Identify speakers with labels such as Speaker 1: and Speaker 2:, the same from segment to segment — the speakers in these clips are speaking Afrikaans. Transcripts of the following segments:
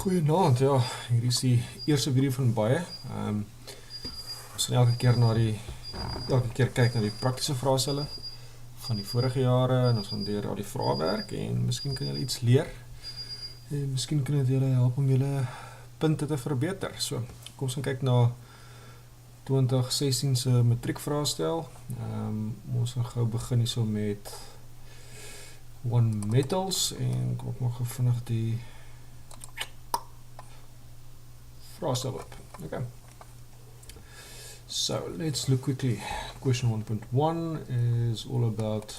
Speaker 1: Goeienaand, ja, hier is die eerste video van baie. Ons gaan elke keer kyk na die praktiese vraestelle van die vorige jare en ons gaan deur al die vraewerk en miskien kan julle iets leer. En miskien kan dit julle help om julle punte te verbeter. So, kom ons gaan kyk na 2016 se matriekvraestel. Ons gaan gou begin hierso met One Metals en kom ek maar gou vinnig die vraestel op. Okay. So let's look quickly. Question 1.1 is all about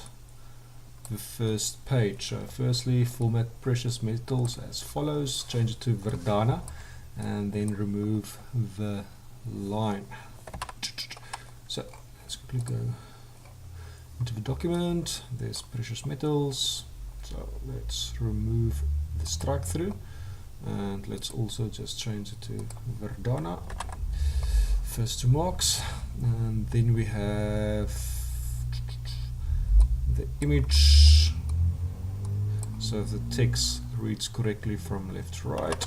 Speaker 1: the first page. Firstly, format precious metals as follows. Change it to Verdana and then remove the line. So let's quickly go into the document. There's precious metals. So let's remove the strike through. And let's also just change it to Verdana. First two marks, and then we have the image, so the text reads correctly from left to right.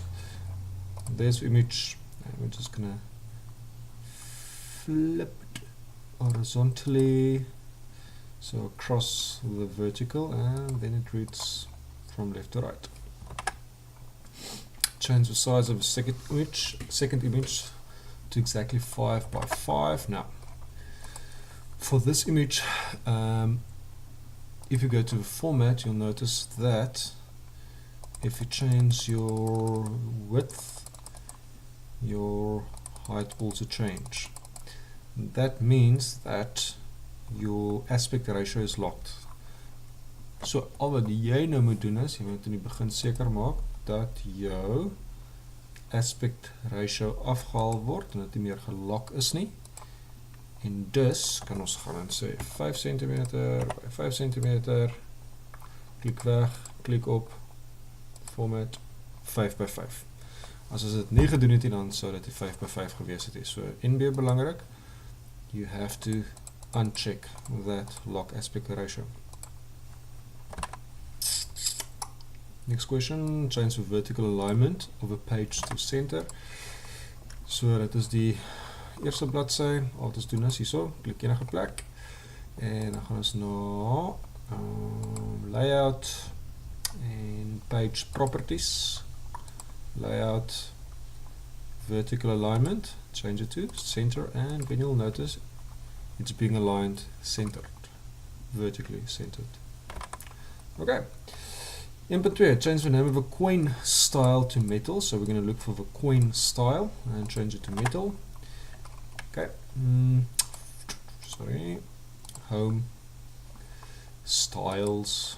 Speaker 1: There's the image, and we're just gonna flip it horizontally, so across the vertical, and then it reads from left to right. Change the size of the second image to exactly 5 by 5. Now, for this image, if you go to the format, you'll notice that if you change your width, your height also change. That means that your aspect ratio is locked. So al wat jy nou moet doen is, jy moet in die begin seker maak dat jou aspect ratio afgehaal word en dat nie meer gelok is nie. En dus kan ons gaan en sê 5 cm by 5 cm, klik weg, klik op, format 5 by 5. As ons dit nie gedoen het, dan sou dit die 5 by 5 gewees het. So NB belangrik, you have to uncheck that lock aspect ratio. Next question, change the vertical alignment of a page to center. So dit is die eerste bladsy, al wat ons doen is hierso, klik enige plek en dan gaan ons na layout en page properties, layout, vertical alignment, change it to center, and then you'll notice it's being aligned centered, vertically centered. Okay. 1.2, change the name of a coin style to metal. So we're going to look for the coin style and change it to metal. Okay. Sorry. Home. Styles.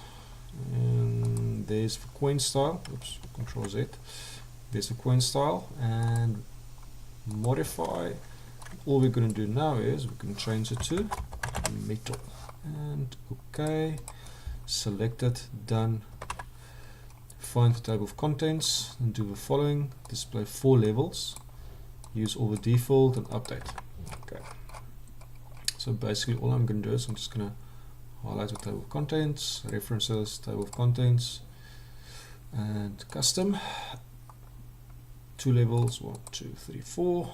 Speaker 1: And there's the coin style. Oops, Control Z. There's the coin style. And modify. All we're going to do now is we can change it to metal. And okay. Select it. Done. Find the table of contents and do the following. Display 4 levels. Use all the default and update. Okay. So basically all I'm going to do is I'm just going to highlight the table of contents, references, table of contents, and custom. 2 levels, 1, 2, 3, 4.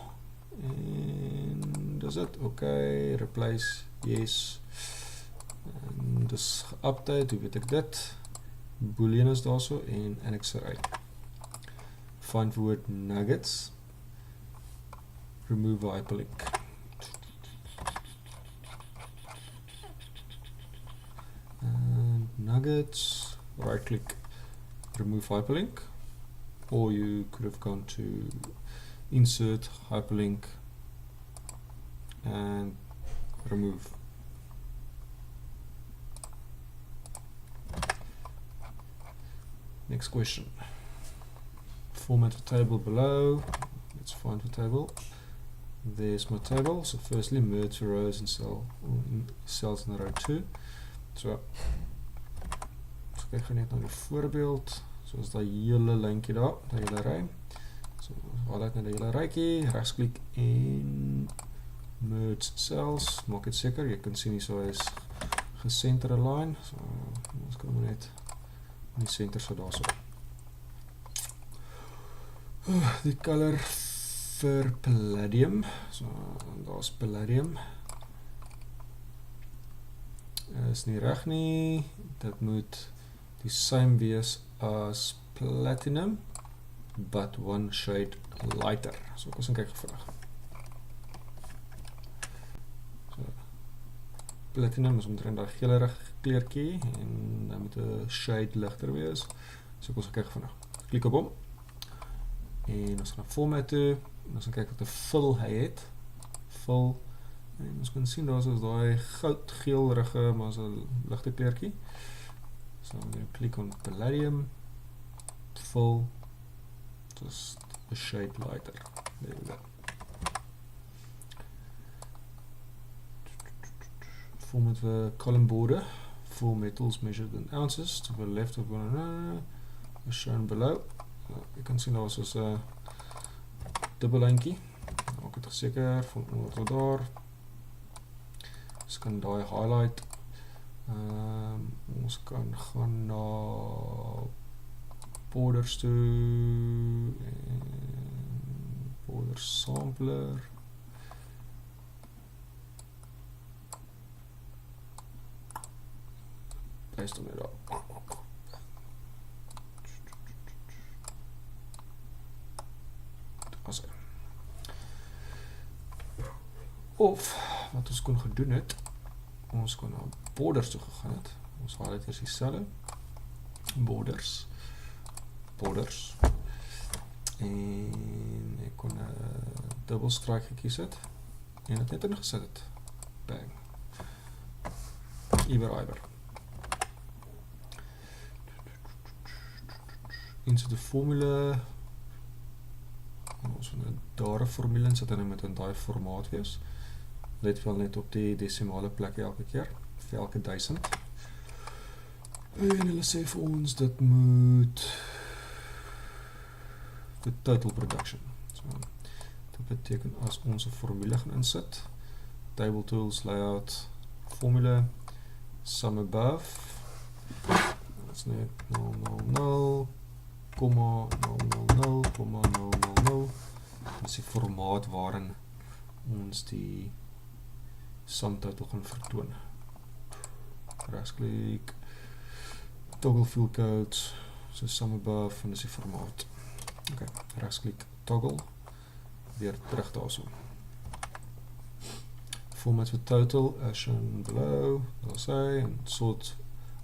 Speaker 1: And does it? Okay. Replace, yes. And just update, hoe weet ek dit? Boolean is daar so en annexer uit. Find the word nuggets. Remove the hyperlink. And nuggets, right click, remove hyperlink. Or you could have gone to insert hyperlink and remove. Next question. Format the table below. Let's find the table. There's my table. So firstly, merge the rows and cells in row 2. So kyk net na die voorbeeld. So is daai hele lyntjie daar, daai hele ry. So highlight net die hele rytjie, regsklik en merge cells. Maak dit seker jy kan sien hier so is gesenter align. So ons kan net in die center so daarso. die color vir palladium. So, daar's palladium. Is nie reg nie. Dit moet die same wees as platinum, but one shade lighter. So ek ons gaan kyk vinnig. So, platinum is omtrent daai geelerige kleurtjie en dan moet 'n shade ligter wees. So ek ons gaan kyk vinnig. Klik op hom. En ons gaan na format toe. En ons gaan kyk wat 'n fill hy het. Fill. En ons kan sien daar is daai goudgeelrige, maar is 'n ligte kleurtjie. So I'm going to click on palladium, fill, just a shade lighter. There we go. Format the column border for metals measured in ounces to the left of one another, as shown below. You can see daar is 'n dubbellyntjie. Maak dit seker van onder tot daar. Ons kan daai highlight. Ons kan gaan na borders toe en border sampler. Blyst hom net daar. Of wat ons kon gedoen het, ons kon na borders toe gegaan het. Ons haal dit eers dieselfde. Borders. En ek kon 'n dubbelstryk gekies het en dit net ingesit het. Bang. Iwer. Insert die formule. Ons van daar 'n formule insit en met in daai formaat wees. Let wel net op die desimale plek elke keer, vir elke 1000. En hulle sê vir ons, dit moet the total production. So, dit beteken as ons 'n formule gaan insit, table tools, layout, formule, sum above, dat is net 000, 000, dat is die formaat waarin ons die sum total gaan vertoon. Regsklik, toggle field codes, so sum above, en dis die formaat. Okay, regsklik, toggle, weer terug daarso. Format for total, as shown below, daar sê, en sort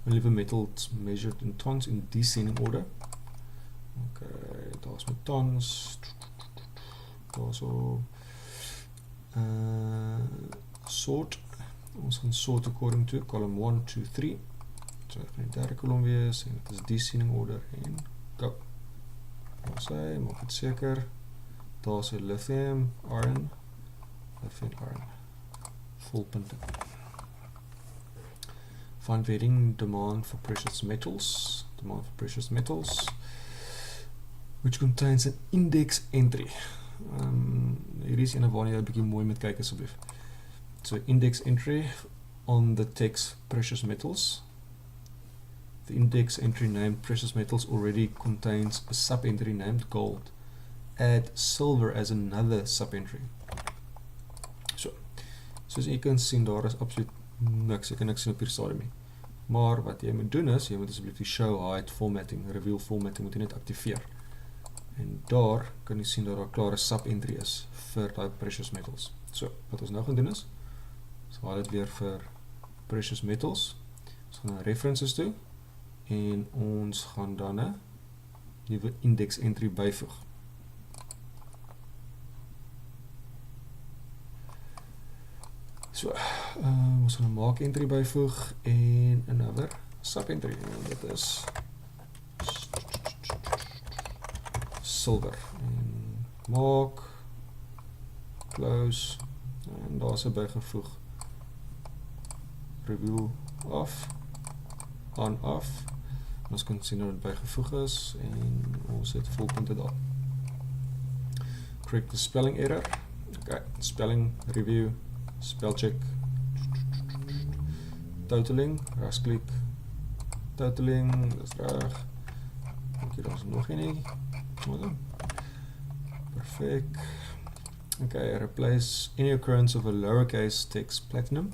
Speaker 1: only the metals measured in tons in descending order. Okay, daar is met tons, daarso, sort, ons gaan sort according to column 1, 2, 3, so ek gaan die derde kolom wees, en het is descending order, en go. Daar sê, maak het seker, daar sê lithium, iron, vol punte. Find varying demand for precious metals, which contains an index entry. Hier is ene waar jy 'n bietjie mooi met kyk asseblief. So index entry on the text precious metals. The index entry named precious metals already contains a sub-entry named gold. Add silver as another sub-entry. So, soos jy kan sien, daar is absoluut niks, jy kan niks sien op hierdie stadium nie. Maar wat jy moet doen is, jy moet asseblief die show height formatting, reveal formatting moet jy net activeer. En daar kan jy sien dat daar 'n klare sub-entry is vir daai precious metals. So, wat ons nou gaan doen is, ons haal dit weer vir precious metals. Ons gaan na references toe en ons gaan dan 'n nuwe index entry byvoeg. So, ons gaan 'n maak entry byvoeg en another sub-entry. En dit is silver. En maak, close, en daar is 'n bygevoeg. Reveal off, on off. Ons kan sien dat dit bygevoeg is en ons het volpunte daar. Correct the spelling error. Okay, spelling review, spell check. Totaling, regsklik. Totaling, dis reg. Dink jy daar's nog een nie? Perfect. Okay, replace any occurrence of a lowercase text platinum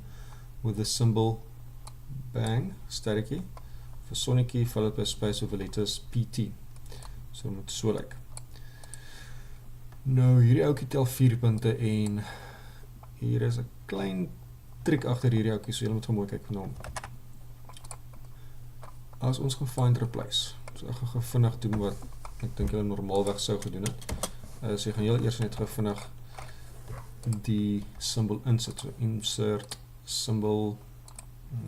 Speaker 1: with the symbol bang, static key, for sonic key followed by space over letters PT. So moet so lyk. Nou hierdie ouetjie tel 4 punte en hier is 'n klein trick agter hierdie ouetjie, so julle moet mooi kyk na hom. As ons gaan find replace, so ek gaan vinnig doen wat ek dink julle normaalweg sou gedoen het. So jy gaan heel eers net vinnig die symbol insit, so insert symbol,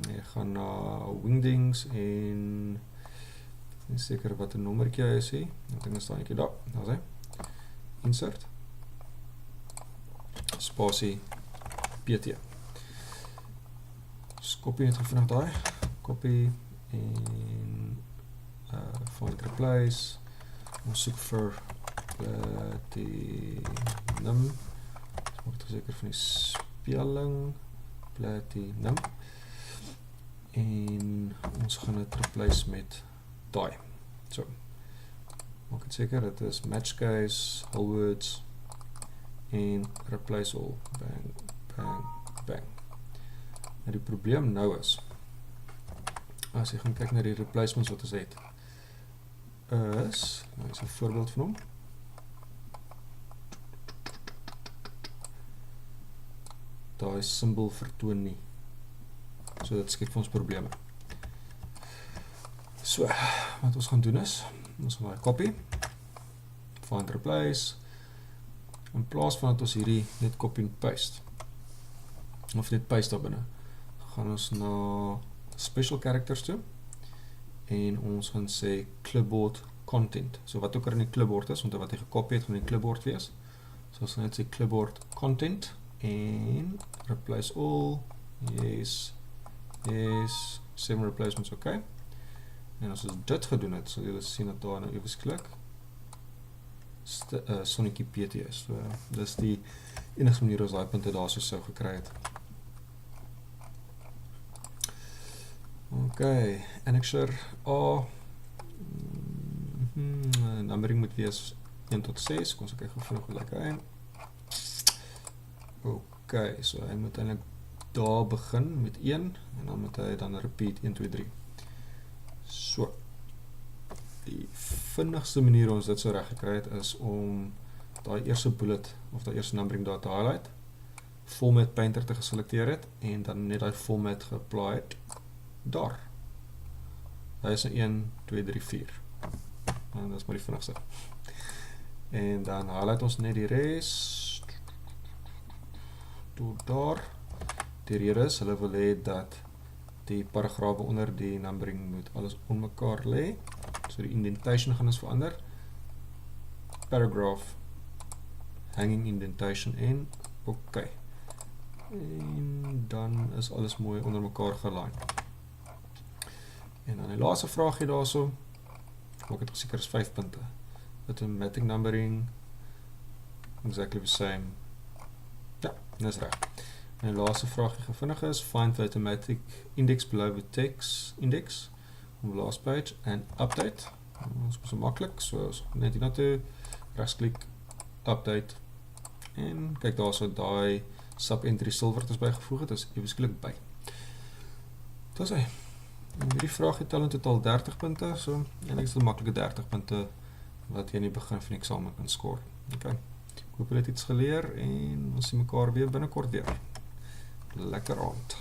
Speaker 1: jy gaan na wingdings en ek is seker wat 'n nommertjie hy is hier, ek dink is daar eentjie daar, daar is hy, insert, spasie, PT. Dus copy net vinnig daai, copy en find replace, ons soek vir platinum, maak seker van die spelling, platinum, en ons gaan dit replace met daai. So, maak het seker, dit is match case, whole words, en replace all, bang, bang, bang. En die probleem nou is, as jy gaan kyk na die replacements wat ons het, is, nou is 'n voorbeeld van hom, daai symbol vertoon nie. So dit skep vir ons probleme. So, wat ons gaan doen is, ons gaan daai copy, find replace, in plaas van dat ons hierdie net copy en paste, of net paste daar binne, gaan ons na special characters toe, en ons gaan sê clipboard content. So wat ook er in die clipboard is, want wat jy gekopie het, gaan in die clipboard wees. So ons gaan net sê clipboard content, en replace all, yes, yes, same replacements, okay. En as ons dit gedoen het, sal julle sien dat daar nou ewes klik, Sonic PT is. So, dis die enigste manier ons daai punte daar so sou gekry het. Okay, annexure A, numbering moet wees 1 tot 6, kom ons kyk vinnig hoe lyk hy. Okay, so hy moet eintlik daar begin met 1, en dan moet hy dan repeat 1, 2, 3. So, die vinnigste manier ons dit so reg gekry het, is om daai eerste bullet, of daai eerste numbering daar te highlight, format painter te geselecteer het, en dan net daai format geapply het, daar. Hy is 1, 2, 3, 4. En dat is maar die vinnigste. En dan highlight ons net die res, tot daar. Die rede is, hulle wil hê dat die paragrafe onder die numbering moet alles on mekaar lê. So die indentation gaan ons verander. Paragraph, hanging indentation en oké. En dan is alles mooi onder mekaar gelyn. En dan die laaste vraagje daarso, maak het seker is 5 punte. Automatic numbering, exactly the same. Ja, dis reg. En die laaste vraagje gevindig is, find the automatic index below the text index on the last page and update. Ons is so maklik, so net hier na toe, regsklik, update, en kyk daar so daai sub-entry silver wat ons bygevoeg het, is ewesklik by. Dit is hy. En hierdie vraag het al in totaal 30 punte, so en ek is 'n maklike 30 punte wat jy in die begin van die eksamen kan score. Okay. Ek hoop julle het iets geleer en ons sien mekaar weer binnekort weer. Lekker aand.